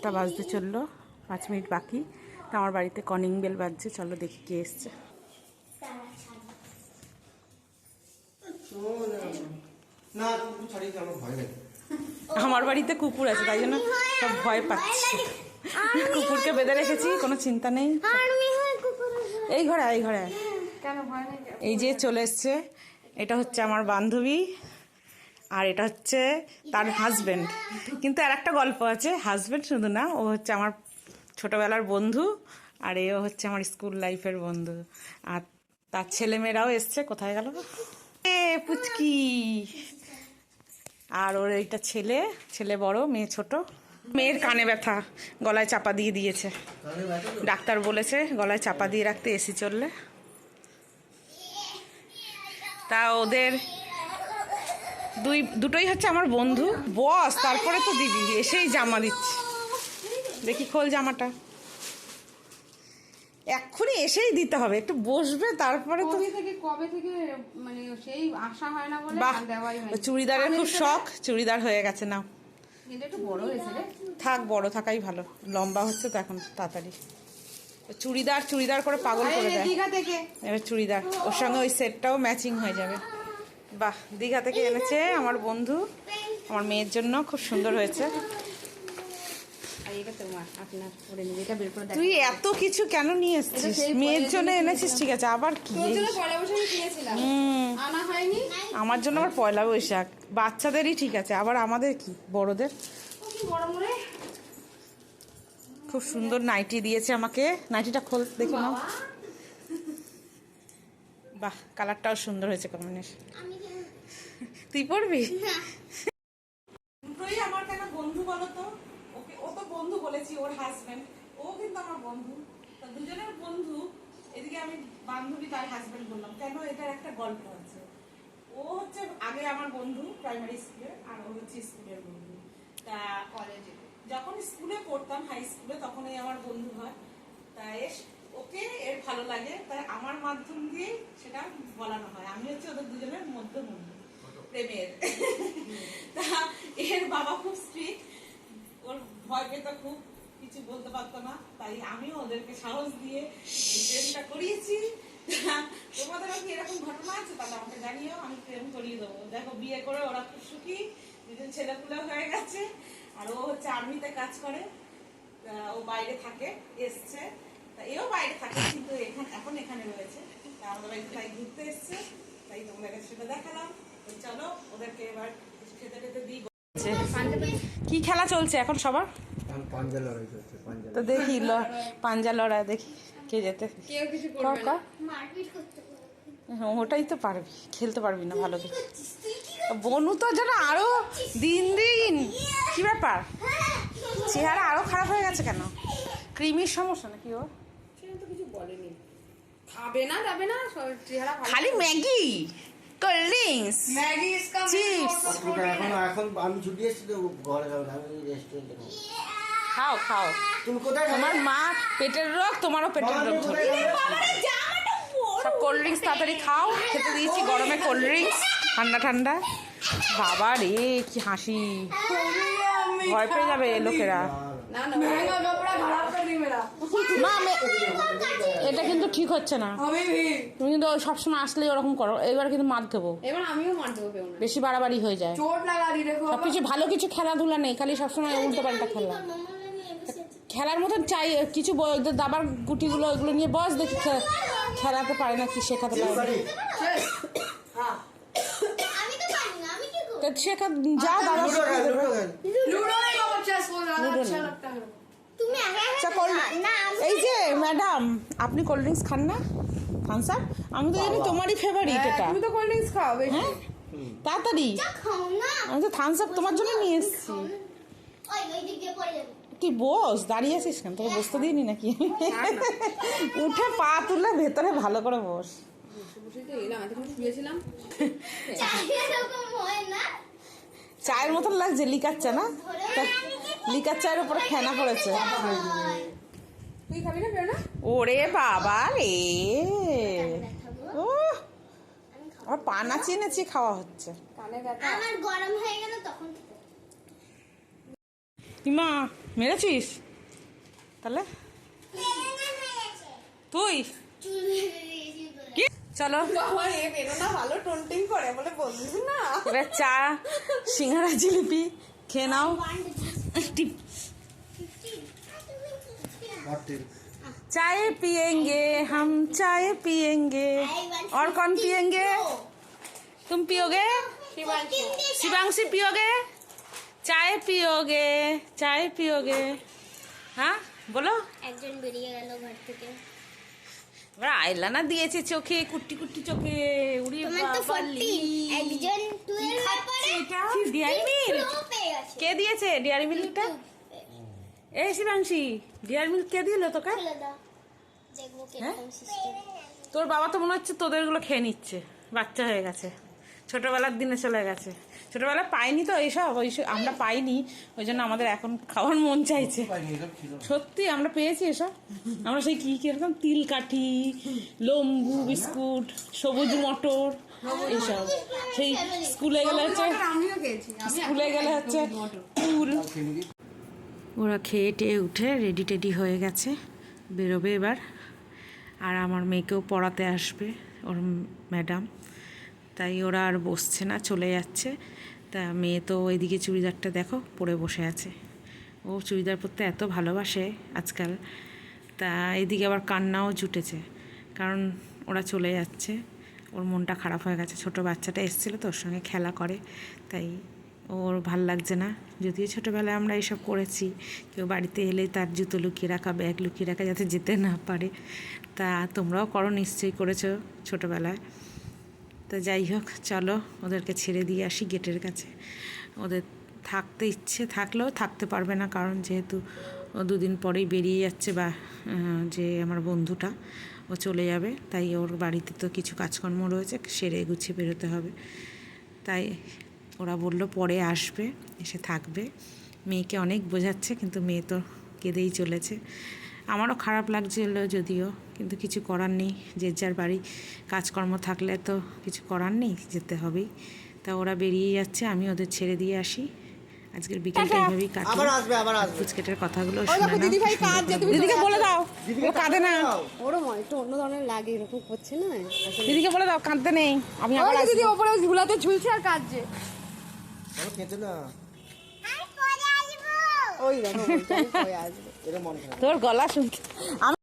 টা বাজতে চললো, 5 মিনিট বাকি। তো আমার বাড়িতে কলিং বেল বাজছে, চলো দেখি কে এসছে। আমার বাড়িতে কুকুর আছে, তাই জন্য সব ভয় পাচ্ছে। কুকুরকে বেঁধে রেখেছি, কোনো চিন্তা নেই। এই ঘরে এই ঘরে এই যে চলে এসছে। এটা হচ্ছে আমার বান্ধবী, আর এটা হচ্ছে তার হাজবেন্ড। কিন্তু আর একটা গল্প আছে, হাজবেন্ড শুধু না, ও হচ্ছে আমার ছোটবেলার বন্ধু, আর এও হচ্ছে আমার স্কুল লাইফের বন্ধু। আর তার ছেলেমেয়েরাও এসছে। কোথায় গেল এ পুচকি? আর ওর এইটা ছেলে, ছেলে বড়, মেয়ে ছোট। মেয়ের কানে ব্যথা, গলায় চাপা দিয়ে দিয়েছে। ডাক্তার বলেছে গলায় চাপা দিয়ে রাখতে এসি চললে। তা ওদের দুটোই হচ্ছে আমার বন্ধু। বস তারপরে তো দিদি এসেই জামা দিচ্ছে। দেখি খোল জামাটা, এক্ষুনি এসেই দিতে হবে। একটু বসবে তারপরে তো। কবে থেকে মানে সেই আশা হয় না বলে দেওয়াই হয়। চুড়িদারের খুব শখ, চুড়িদার হয়ে গেছে না। এটা একটু বড় হয়েছে রে। থাক, বড় থাকাই ভালো, লম্বা হচ্ছে তো এখন তাড়াতাড়ি। চুড়িদার চুড়িদার করে পাগল করে দেয়। দীঘা থেকে এবার চুড়িদার, ওর সঙ্গে ওই সেটটাও ম্যাচিং হয়ে যাবে। বাহ, দীঘা থেকে এনেছে আমার বন্ধু আমার মেয়ের জন্য, খুব সুন্দর হয়েছে। তুই এত কিছু কেন নিয়ে এসছিস? মেয়ের জন্য এনেছিস ঠিক আছে, আবার কি? আমার জন্য আবার পয়লা বৈশাখ, বাচ্চাদেরই ঠিক আছে, আবার আমাদের কি বড়দের? খুব সুন্দর নাইটি দিয়েছে আমাকে। নাইটিটা খোল দেখি নাও। বাহ, কালারটাও সুন্দর হয়েছে, কম্বিনেশন। তুই পড়বি? দুটোই আমার কেন বন্ধু বলো তো? ওকে, ও তো বন্ধু বলেছি, ওর হাজবেন্ড, ও কিন্তু আমার বন্ধু। তো দুজনের বন্ধু, এদিকে আমি বান্ধবী তার হাজবেন্ড বললাম কেন? এটার একটা গল্প আছে। ও হচ্ছে আগে আমার বন্ধু প্রাইমারি স্কুলে, আর ও হচ্ছে স্কুলের বন্ধু। তা কলেজে যখন স্কুলে পড়তাম, হাই স্কুলে, তখনই আমার বন্ধু হয়। তাই ওকে এর ভালো লাগে, তাই আমার মাধ্যম দিয়ে সেটা বলানো হয়। আমি হচ্ছে ওদের দুজনের মধ্যমণি প্রেমের। তা এর বাবা খুব স্ট্রিক্ট, ওর ভয় পেত খুব, কিছু বলতে পারতো না। তাই আমিও ওদেরকে সাহস দিয়ে প্রেমটা করিয়েছি। তোমাদেরও কি এরকম ঘটনা আছে? তাহলে আমাকে জানিও, আমি প্রেম করিয়ে দেবো। দেখো, বিয়ে করে ওরা খুব সুখী, দুজন ছেলেপুলে হয়ে গেছে। আর ও হচ্ছে আর্মিতে কাজ করে, ও বাইরে থাকে, এসছে। তা এও বাইরে থাকে, কিন্তু এখন এখানে রয়েছে। তা আমাদের বাড়িতে তাই ঘুরতে এসছে, তাই তোমাদের সেটা দেখালাম। চলো ওদেরকে এবার খেতে খেতে দিই। কি খেলা চলছে এখন সবার? পাঞ্জা লড়াই চলছে। তো দেখি পাঞ্জা লড়াই, দেখি কে যেতে। কেউ কিছু করবে না, ওটাই তো পারবি, খেলতে পারবি না ভালো করে। বনু তো যেন আরো দিন দিন, কি ব্যাপার, চেহারা আরো খারাপ হয়ে গেছে কেন? ক্রিমির সমস্যা নাকি ওর? সেটা তো কিছু বলেনি। খাবে না যাবে না, চেহারা খালি Maggi, cold drinks, Maggi chips. এখন আমি ছুটি এসেছি তো, ঘরে যাবো না, আমি রেস্টুরেন্টে খাও খাও। তুমি কোথায়? তোমার মা পেটের রোগ, তোমারও পেটের রোগ ধরবে। সব কোল্ড ড্রিঙ্কস তাড়াতাড়ি খাও। খেতে দিয়েছি গরমে কোল্ড ড্রিঙ্কস, ঠান্ডা ঠান্ডা। বাবা রে, কি হাসি, ভয় পেয়ে যাবে লোকেরা। মা, এটা কিন্তু ঠিক হচ্ছে না। তুমি কিন্তু সবসময় আসলেই ওরকম করো, এবার কিন্তু মার দেবো। এবার আমিও মার দেবো, বেশি বাড়াবাড়ি হয়ে যায়। চোট লাগা দি দেখো। সবকিছু ভালো কিছু খেলাধুলা নেই, খালি সবসময় উল্টো পাল্টা খেলা। খেলার মতন চাই কিছু, দাবার গুটিগুলো ওইগুলো নিয়ে বস, দেখি খেলাতে পারে না, কি শেখাতে পারে। শেখা যা, দাদা এই যে ম্যাডাম, আপনি কোল্ড ড্রিঙ্কস খান না? Thums Up? আমি তো জানি তোমারই ফেভারিট এটা। তুমি তো কোল্ড ড্রিঙ্কস খাও বেশি। হ্যাঁ, তাড়াতাড়ি। আমি তো থামস আপ তোমার জন্য নিয়ে এসেছি। কি বস, দাঁড়িয়ে আছিস কেন? তোকে বসতে দিইনি নাকি? উঠে পা তুলে ভেতরে ভালো করে বস। চায়ের মতন লাগছে, লিকার চা না? লিকার চায়ের উপরে ফেনা পড়েছে। ওরে বাবা রে, ও আর পা নাচিয়ে নাচিয়ে খাওয়া হচ্ছে। ইমা মেরেছিস তাহলে তুই কি চলো আমার এ বেরো না ভালো টোনটিং করে বলে বলছিস না এবার চা সিঙ্গারা জিলিপি খেয়ে নাও টিপ- चाय पियेंगे हम चाय पियेंगे और कौन पियेंगे तुम पियोगे शिवांशी पियोगे चाय पियोगे हाँ बोलो একজন বেরিয়ে গেল ঘর থেকে এবার আইলানা দিয়েছে চোখে কুটি কুটি চোখে উড়ি তোমার তো 14 একজন 12 এর পরে ডিয়ারি মিল্ক ও পেয়ে গেছে কে দিয়েছে ডিয়ারি মিল্কটা এই শিবাংশী ডিয়ারি মিল্ক কে দিল তোকে খুলে দাও দেখবো কিরকম সিস্টেম তোর বাবা তো মনে হচ্ছে তোদেরগুলো খেয়ে নিচ্ছে বাচ্চা হয়ে গেছে ছোটবেলার দিনে চলে গেছে ছোটবেলায় পাইনি তো এইসব আমরা পাইনি ওই জন্য আমাদের এখন খাওয়ার মন চাইছে সত্যি আমরা পেয়েছি এসব আমরা সেই কি কিরকম তিল কাঠি লম্বু বিস্কুট সবুজ মটর এইসব সেই স্কুলে গেলে হচ্ছে আমিও খেয়েছি স্কুলে গেলে হচ্ছে ফুল ওরা খেয়ে টেয়ে উঠে রেডি টেডি হয়ে গেছে বেরোবে এবার আর আমার মেয়েকেও পড়াতে আসবে ওর ম্যাডাম তাই ওরা আর বসছে না চলে যাচ্ছে তা মেয়ে তো ওইদিকে চুড়িদারটা দেখো পরে বসে আছে ও চুড়িদার পরতে এত ভালোবাসে আজকাল তা এদিকে আবার কান্নাও জুটেছে কারণ ওরা চলে যাচ্ছে ওর মনটা খারাপ হয়ে গেছে ছোট বাচ্চাটা এসেছিলো তো ওর সঙ্গে খেলা করে তাই ওর ভাল লাগছে না যদিও ছোটোবেলায় আমরা এসব করেছি কেউ বাড়িতে এলে তার জুতো লুকিয়ে রাখা ব্যাগ লুকিয়ে রাখা যাতে যেতে না পারে তা তোমরাও করো নিশ্চয়ই করেছো ছোটোবেলায় তা যাই হোক চলো ওদেরকে ছেড়ে দিয়ে আসি গেটের কাছে ওদের থাকতে ইচ্ছে থাকলেও থাকতে পারবে না কারণ যেহেতু ও দুদিন পরেই বেরিয়ে যাচ্ছে বা যে আমার বন্ধুটা ও চলে যাবে তাই ওর বাড়িতে তো কিছু কাজকর্ম রয়েছে সেরে গুছিয়ে বেরোতে হবে তাই ওরা বললো পরে আসবে এসে থাকবে মেয়েকে অনেক বোঝাচ্ছে কিন্তু মেয়ে তো কেঁদেই চলেছে আমারও খারাপ লাগছিল যদিও কিন্তু কিছু করার নেই যে যার বাড়ি কাজকর্ম থাকলে তো কিছু করার নেই যেতে হবেই তা ওরা বেরিয়ে যাচ্ছে আমি ওদের ছেড়ে দিয়ে আসি আজকের বিকেলটা এইভাবেই আবার আসবে আবার আসবে ফুচকেটের কথাগুলো ওই দেখো দিদি ভাই কাজ যে তুমি দিদিকে বলে দাও ও কাঁদে না ওরও মনে একটু অন্য ধরনের লাগে এরকম করছে না দিদিকে বলে দাও কাঁদতে নেই আমি আবার দিদি ওপরে ঝুলাতে ঝুলছে আর কাজছে বলো খেতে না আর পরে আসবো ওই দেখো বলছে আমি পরে আসবো এরা মন খারাপ তোর গলা শুনতে